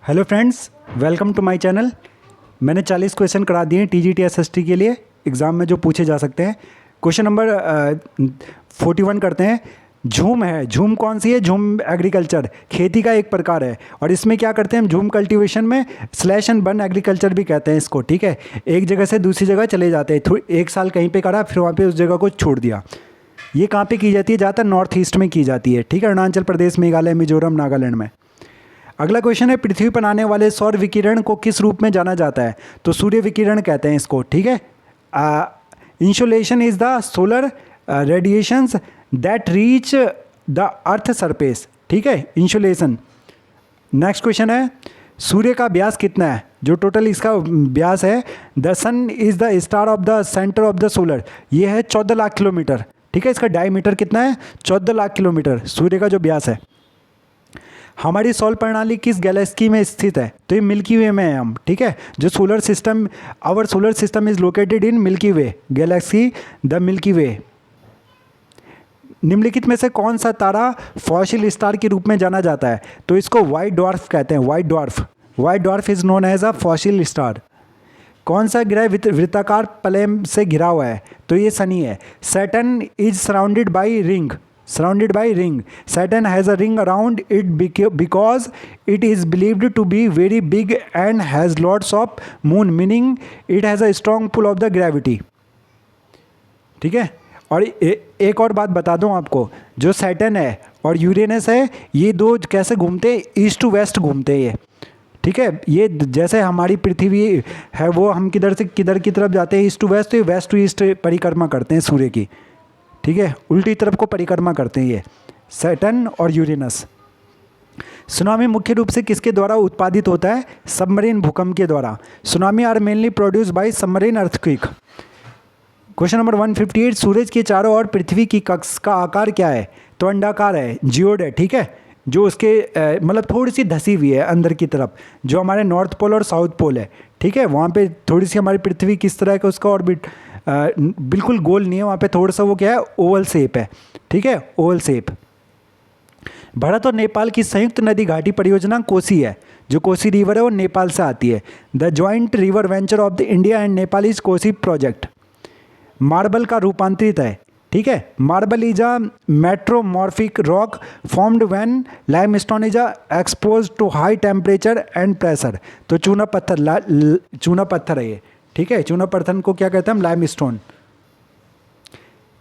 Hello friends, welcome to my channel. मैंने 40 question करा दिए हैं टीजीटी एसएसटी के लिए एग्ज़ाम में जो पूछे जा सकते हैं। क्वेश्चन नंबर 41 करते हैं। झूम है, झूम कौन सी है? झूम एग्रीकल्चर, खेती का एक प्रकार है। और इसमें क्या करते हैं हम? झूम कल्टीवेशन में स्लैश एंड बर्न एग्रीकल्चर भी कहते हैं इसको, ठीक है। एक जगह से दूसरी जगह चले जाते हैं, एक साल कहीं पे करा, फिर वहाँ पे उस जगह को छोड़ दिया। ये कहाँ पे की जाती है? ज़्यादातर नॉर्थ ईस्ट में की जाती है, ठीक है। अरुणाचल प्रदेश, मेघालय, मिजोरम, नागालैंड में। अगला क्वेश्चन है, पृथ्वी पर आने वाले सौर विकिरण को किस रूप में जाना जाता है? तो सूर्य विकिरण कहते हैं इसको, ठीक है। Insolation is the solar radiations that reach the earth surface, ठीक है, इंसोलेशन। नेक्स्ट क्वेश्चन है, सूर्य का व्यास कितना है? जो टोटल इसका व्यास है, the sun is the star of the centre of the solar, ये है 14 लाख किलोमीटर, ठीक है। इसका डायमीटर कितना है? 14 लाख किलोमीटर सूर्य का जो व्यास है। हमारी सौर प्रणाली किस गैलेक्सी में स्थित है? तो ये मिल्की वे में है हम, ठीक है। जो solar system, our solar system is located in Milky Way galaxy, the Milky Way. निम्नलिखित में से कौन सा तारा फॉसिल स्टार के रूप में जाना जाता है? तो इसको व्हाइट ड्वार्फ कहते हैं, white dwarf. White dwarf is known as a fossil star. कौन सा ग्रह वृत्ताकार प्लेन से घिरा हुआ है? तो ये शनि है। Saturn is surrounded by ring, surrounded by ring. Saturn has a ring around it because it is believed to be very big and has lots of moon, meaning it has a strong pull of the gravity. ठीक है। और एक और बात बता दूं आपको, जो सैटर्न है और यूरेनस है, ये दो कैसे घूमते हैं? ईस्ट टू वेस्ट घूमते हैं ये, ठीक है। ये जैसे हमारी पृथ्वी है, वो हम किधर से किधर की तरफ जाते हैं? ईस्ट टू वेस्ट, तो ये वेस्ट टू ईस्ट परिक्रमा करते हैं सूर्य की, ठीक है। उल्टी तरफ को परिक्रमा करते हैं ये सैटर्न और यूरेनस। सुनामी मुख्य रूप से किसके द्वारा उत्पादित होता है? सबमरीन भूकंप के द्वारा। Tsunami are mainly produced by submarine earthquake. Question number 158, सूरज के चारों ओर पृथ्वी की कक्ष का आकार क्या है? तो अंडाकार है, जियोड है, ठीक है। जो उसके मतलब थोड़ी सी धसी हुई है अंदर की तरफ, जो हमारे नॉर्थ पोल और साउथ पोल है, ठीक है। वहाँ पे थोड़ी सी हमारी पृथ्वी किस तरह का उसका ऑर्बिट बिल्कुल गोल नहीं है, वहाँ पे थोड़ा सा वो क्या है? ओवल शेप है, ठीक है, ओवल शेप। भारत और नेपाल की संयुक्त नदी घाटी परियोजना कोसी है। जो कोसी रिवर है वो नेपाल से आती है। The joint river venture of the India and Nepal is Kosi project. Marble का रूपांतरित है, ठीक है। Marble is a metamorphic rock formed when limestone is exposed to high temperature and pressure. तो चूना पत्थर, चूना पत्थर है ये, ठीक है। चूना पत्थर को क्या कहते हैं हम? लाइमस्टोन।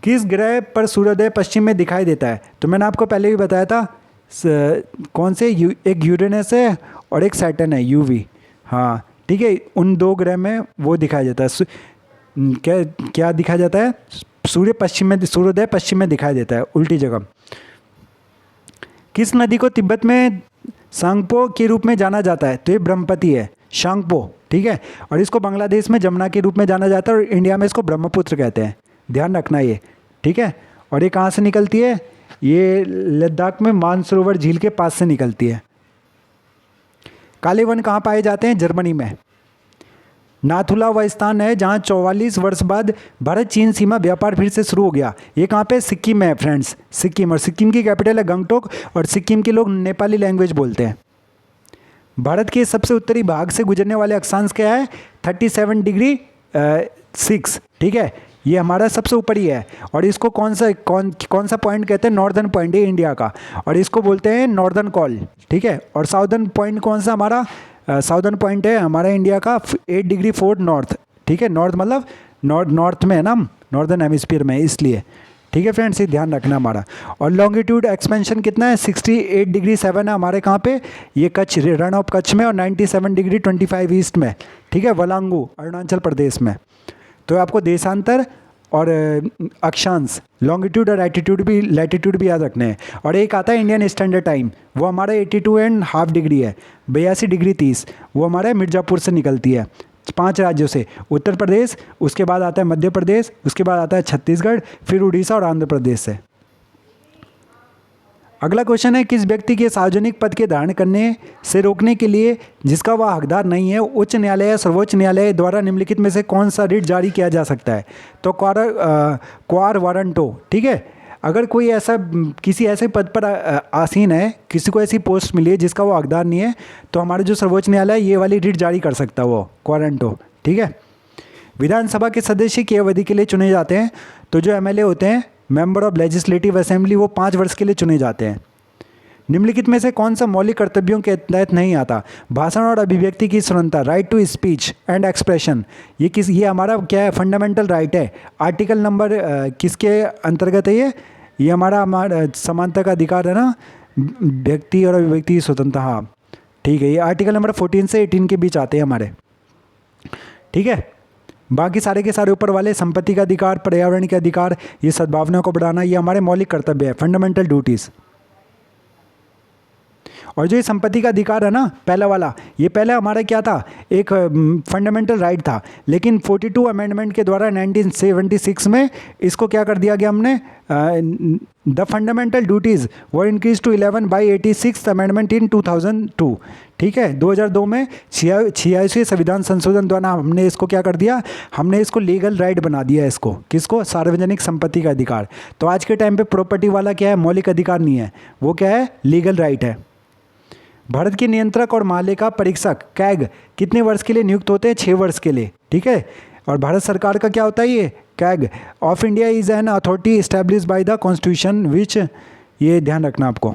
किस ग्रह पर सूर्योदय पश्चिम में दिखाई देता है? तो मैंने आपको पहले भी बताया था, कौन से? एक यूरेनस है और एक सैटर्न है, यूवी, हाँ, ठीक है। उन दो ग्रह में वो दिखाई देता है। क्या क्या दिखाया जाता है? सूर्य पश्चिम में, सूर्योदय पश्चिम में दिखाई देता है, उल्टी जगह। किस नदी को तिब्बत में सांगपो के रूप में जाना जाता है? तो ये ब्रह्मपति है, सांगपो, ठीक है। और इसको बांग्लादेश में जमुना के रूप में जाना जाता है और इंडिया में इसको ब्रह्मपुत्र कहते हैं, ध्यान रखना ये, ठीक है। और ये कहाँ से निकलती है? ये लद्दाख में मानसरोवर झील के पास से निकलती है। काले वन कहाँ पाए जाते हैं? जर्मनी में। नाथुला वह स्थान है जहाँ 44 वर्ष बाद भारत चीन सीमा व्यापार फिर से शुरू हो गया। ये कहाँ पे? सिक्किम में है फ्रेंड्स, सिक्किम। और सिक्किम की कैपिटल है गंगटोक और सिक्किम के लोग नेपाली लैंग्वेज बोलते हैं। भारत के सबसे उत्तरी भाग से गुजरने वाले अक्षांश क्या है? 37 डिग्री 6, ठीक है। ये हमारा सबसे ऊपरी है और इसको कौन सा पॉइंट कहते हैं? नॉर्दर्न पॉइंट है इंडिया का, और इसको बोलते हैं नॉर्दर्न कॉल, ठीक है। और साउदर्न पॉइंट कौन सा हमारा? साउदर्न पॉइंट है हमारा इंडिया का 8 डिग्री 4 नॉर्थ, ठीक है। नॉर्थ मतलब नॉर्थ में है ना, नॉर्दर्न हेमिस्फीयर में, इसलिए, ठीक है फ्रेंड्स, ये ध्यान रखना हमारा। और लॉन्गिट्यूड एक्सपेंशन कितना है? 68 डिग्री 7 है हमारे कहाँ पे? ये कच्छ, रण ऑफ कच्छ में, और 97 डिग्री 25 ईस्ट में, ठीक है, वलांगू, अरुणाचल प्रदेश में। तो आपको देशांतर और अक्षांश, लॉन्गिट्यूड और लैटिट्यूड भी याद रखने हैं। और एक आता है इंडियन स्टैंडर्ड टाइम, वो हमारा 82.5 डिग्री है, 82 डिग्री 30, वो हमारे मिर्ज़ापुर से निकलती है, 5 राज्यों से। उत्तर प्रदेश, उसके बाद आता है मध्य प्रदेश, उसके बाद आता है छत्तीसगढ़, फिर उड़ीसा और आंध्र प्रदेश से। अगला क्वेश्चन है, किस व्यक्ति के सार्वजनिक पद के धारण करने से रोकने के लिए जिसका वह हकदार नहीं है, उच्च न्यायालय या सर्वोच्च न्यायालय द्वारा निम्नलिखित में से कौन सा रिट जारी किया जा सकता है? तो क्वार वारंटो, ठीक है। अगर कोई ऐसा किसी ऐसे पद पर आसीन है, किसी को ऐसी पोस्ट मिली है जिसका वो हकदार नहीं है, तो हमारे जो सर्वोच्च न्यायालय ये वाली रिट जारी कर सकता है, वो क्वारंटो। ठीक है। विधानसभा के सदस्य की अवधि के लिए चुने जाते हैं, तो जो एमएलए होते हैं, मेंबर ऑफ लेजिस्लेटिव असेंबली, वो 5 वर्ष के लिए चुने जाते हैं। निम्नलिखित में से कौन सा मौलिक कर्तव्यों के तहत नहीं आता? भाषण और अभिव्यक्ति की स्वतंत्रता, right to speech and expression. ये हमारा क्या है? फंडामेंटल राइट है। आर्टिकल नंबर किसके अंतर्गत है ये हमारा समानता का अधिकार है ना, व्यक्ति और अभिव्यक्ति की स्वतंत्रता। हाँ ठीक है, ये आर्टिकल नंबर 14 से 18 के बीच आते हैं हमारे। ठीक है। बाकी सारे के सारे ऊपर वाले, संपत्ति का अधिकार, पर्यावरण के अधिकार, ये सद्भावना को बढ़ाना, ये हमारे मौलिक कर्तव्य है, फंडामेंटल ड्यूटीज़। और जो ये संपत्ति का अधिकार है ना, पहला वाला, ये पहले हमारा क्या था? एक फंडामेंटल राइट था, लेकिन 42 अमेंडमेंट के द्वारा 1976 में इसको क्या कर दिया गया हमने? द फंडामेंटल ड्यूटीज़ वो increase to 11 by 86 amendment in 2002। ठीक है, 2002 में 86वें संविधान संशोधन द्वारा हमने इसको क्या कर दिया? हमने इसको लीगल राइट बना दिया इसको। किसको? सार्वजनिक संपत्ति का अधिकार। तो आज के टाइम पे प्रॉपर्टी वाला क्या है? मौलिक अधिकार नहीं है, वो क्या है? लीगल राइट है। भारत के नियंत्रक और महालेखा परीक्षक कैग कितने वर्ष के लिए नियुक्त होते हैं? 6 वर्ष के लिए। ठीक है। और भारत सरकार का क्या होता है? ये CAG of India is an authority establish by the constitution which, ये ध्यान रखना आपको।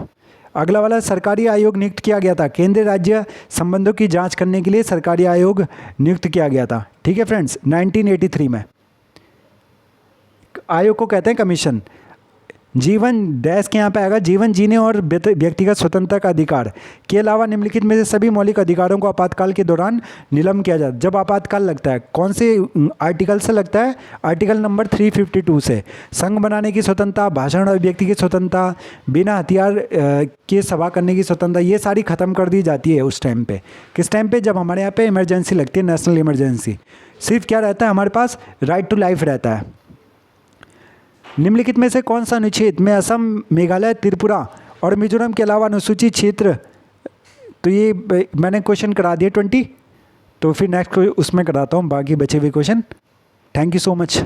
अगला वाला, सरकारी आयोग नियुक्त किया गया था। केंद्र राज्य संबंधों की जांच करने के लिए सरकारी आयोग नियुक्त किया गया था। ठीक है फ्रेंड्स, 1983 में। आयोग को कहते हैं कमीशन। जीवन डैश के यहाँ पे आएगा, जीवन जीने और व्यक्तिगत स्वतंत्रता का अधिकार के अलावा निम्नलिखित में से सभी मौलिक अधिकारों को आपातकाल के दौरान निलंबित किया जाता है। जब आपातकाल लगता है, कौन से आर्टिकल से लगता है? आर्टिकल नंबर 352 से। संघ बनाने की स्वतंत्रता, भाषण और व्यक्ति की स्वतंत्रता, बिना हथियार के सभा करने की स्वतंत्रता, ये सारी खत्म कर दी जाती है उस टाइम पे। किस टाइम पे? जब हमारे यहाँ पे इमरजेंसी लगती है, नेशनल इमरजेंसी। सिर्फ क्या रहता है हमारे पास? राइट टू लाइफ रहता है। निम्नलिखित में से कौन सा अनुच्छेद में असम, मेघालय, त्रिपुरा और मिजोरम के अलावा अनुसूचित क्षेत्र, तो ये मैंने क्वेश्चन करा दिए 20, तो फिर नेक्स्ट उसमें कराता हूँ बाकी बचे हुए question. Thank you so much.